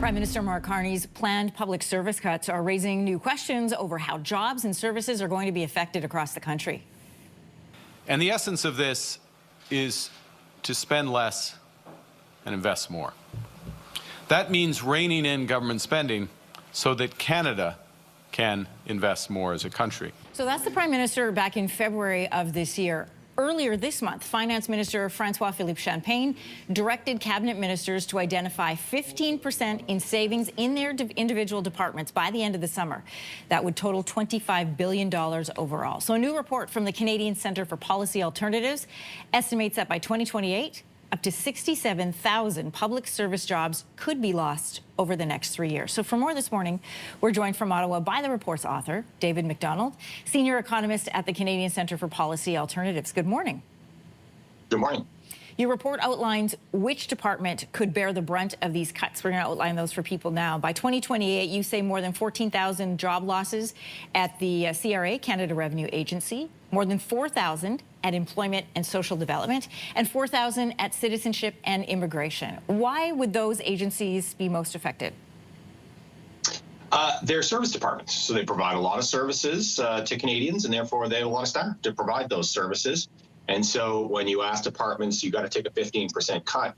Prime Minister Mark Carney's planned public service cuts are raising new questions over how jobs and services are going to be affected across the country. And the essence of this is to spend less and invest more. That means reining in government spending so that Canada can invest more as a country. So that's the Prime Minister back in February of this year. Earlier this month, Finance Minister François-Philippe Champagne directed cabinet ministers to identify 15% in savings in their individual departments by the end of the summer. That would total $25 billion overall. So a new report from the Canadian Centre for Policy Alternatives estimates that by 2028, up to 67,000 public service jobs could be lost over the next 3 years. So for more this morning, we're joined from Ottawa by the report's author, David McDonald, senior economist at the Canadian Centre for Policy Alternatives. Good morning. Good morning. Your report outlines which department could bear the brunt of these cuts. We're going to outline those for people now. By 2028, you say more than 14,000 job losses at the CRA, Canada Revenue Agency, more than 4,000 at Employment and Social Development, and 4,000 at Citizenship and Immigration. Why would those agencies be most affected? They're service departments, so they provide a lot of services to Canadians, and therefore they have a lot of staff to provide those services. And so when you ask departments, you got to take a 15% cut,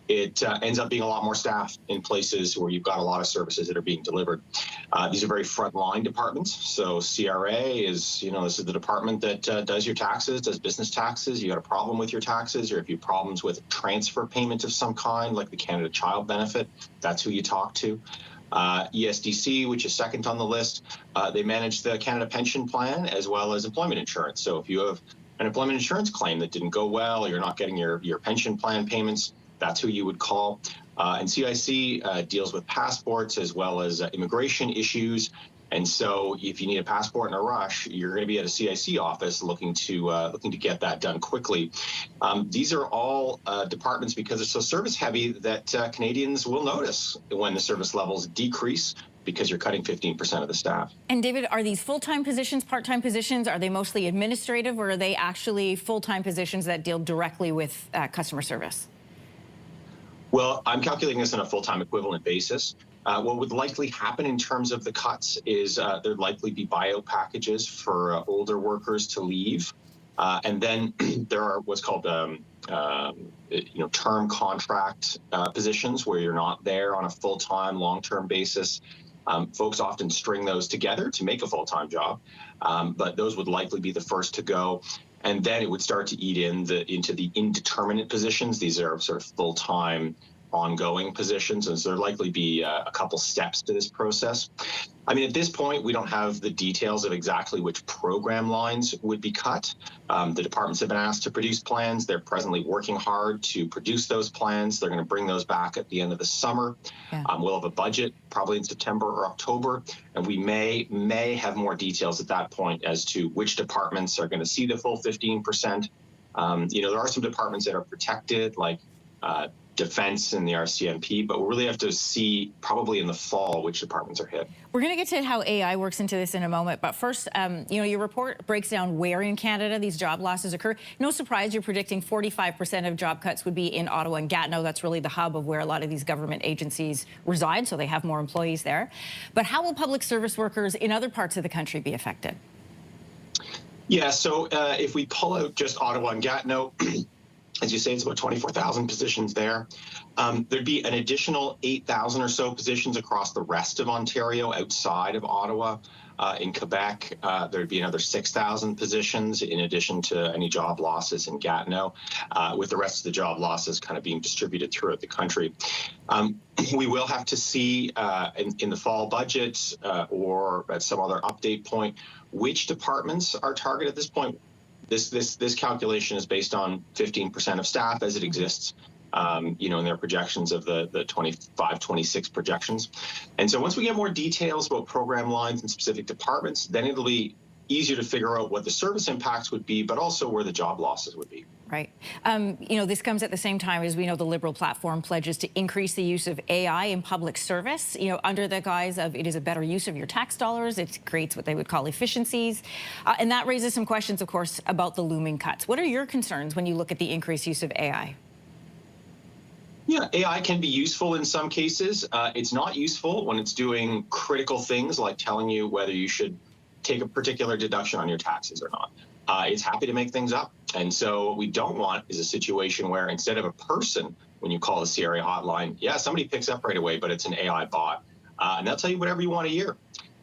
it ends up being a lot more staff in places where you've got a lot of services that are being delivered. These are very frontline departments. So CRA is, this is the department that does your taxes, does business taxes. You got a problem with your taxes, or if you have problems with transfer payment of some kind, like the Canada Child Benefit, that's who you talk to. ESDC, which is second on the list, they manage the Canada Pension Plan as well as employment insurance. So if you have an employment insurance claim that didn't go well, you're not getting your pension plan payments, that's who you would call. And CIC deals with passports as well as immigration issues. And so if you need a passport in a rush, you're going to be at a CIC office looking to get that done quickly. These are all departments, because they're so service heavy, that Canadians will notice when the service levels decrease, because you're cutting 15% of the staff. And David, are these full-time positions, part-time positions? Are they mostly administrative, or are they actually full-time positions that deal directly with customer service? Well, I'm calculating this on a full-time equivalent basis. What would likely happen in terms of the cuts is there'd likely be buyout packages for older workers to leave. And then there are what's called term contract positions where you're not there on a full-time, long-term basis. Folks often string those together to make a full-time job, but those would likely be the first to go. And then it would start to eat into the indeterminate positions. These are sort of full-time, ongoing positions, and so there'll likely be a couple steps to this process. I mean, at this point, we don't have the details of exactly which program lines would be cut. The departments have been asked to produce plans. They're presently working hard to produce those plans. They're going to bring those back at the end of the summer. Yeah. We'll have a budget probably in September or October, and we may have more details at that point as to which departments are going to see the full 15%. There are some departments that are protected, like Defense and the RCMP, but we'll really have to see probably in the fall which departments are hit. We're going to get to how AI works into this in a moment, but first, your report breaks down where in Canada these job losses occur. No surprise, you're predicting 45% of job cuts would be in Ottawa and Gatineau. That's really the hub of where a lot of these government agencies reside, so they have more employees there. But how will public service workers in other parts of the country be affected? Yeah, so if we pull out just Ottawa and Gatineau, as you say, it's about 24,000 positions there. There'd be an additional 8,000 or so positions across the rest of Ontario outside of Ottawa. In Quebec, there'd be another 6,000 positions in addition to any job losses in Gatineau, with the rest of the job losses kind of being distributed throughout the country. We will have to see in the fall budget or at some other update point which departments are targeted at this point. This calculation is based on 15% of staff as it exists, in their projections of the 25-26 projections. And so once we get more details about program lines and specific departments, then it'll be easier to figure out what the service impacts would be, but also where the job losses would be. Right. This comes at the same time as we know the Liberal platform pledges to increase the use of AI in public service, under the guise of it is a better use of your tax dollars. It creates what they would call efficiencies. And that raises some questions, of course, about the looming cuts. What are your concerns when you look at the increased use of AI? Yeah, AI can be useful in some cases. It's not useful when it's doing critical things like telling you whether you should take a particular deduction on your taxes or not. It's happy to make things up. And so what we don't want is a situation where instead of a person, when you call the CRA hotline, yeah, somebody picks up right away, but it's an AI bot. And they'll tell you whatever you want to hear.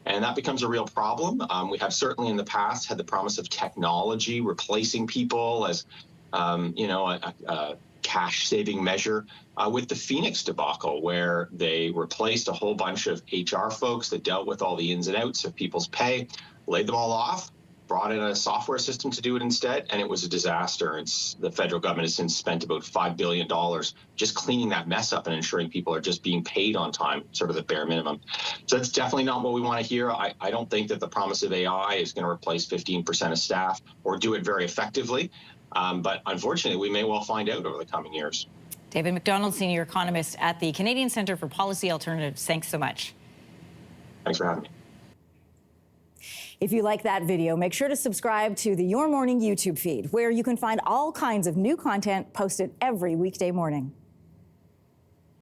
And that becomes a real problem. We have certainly in the past had the promise of technology replacing people as, a cash-saving measure with the Phoenix debacle, where they replaced a whole bunch of HR folks that dealt with all the ins and outs of people's pay, laid them all off, brought in a software system to do it instead, and it was a disaster. The federal government has since spent about $5 billion just cleaning that mess up and ensuring people are just being paid on time, sort of the bare minimum. So that's definitely not what we want to hear. I don't think that the promise of AI is going to replace 15% of staff or do it very effectively. But unfortunately, we may well find out over the coming years. David McDonald, Senior Economist at the Canadian Centre for Policy Alternatives. Thanks so much. Thanks for having me. If you like that video, make sure to subscribe to the Your Morning YouTube feed, where you can find all kinds of new content posted every weekday morning.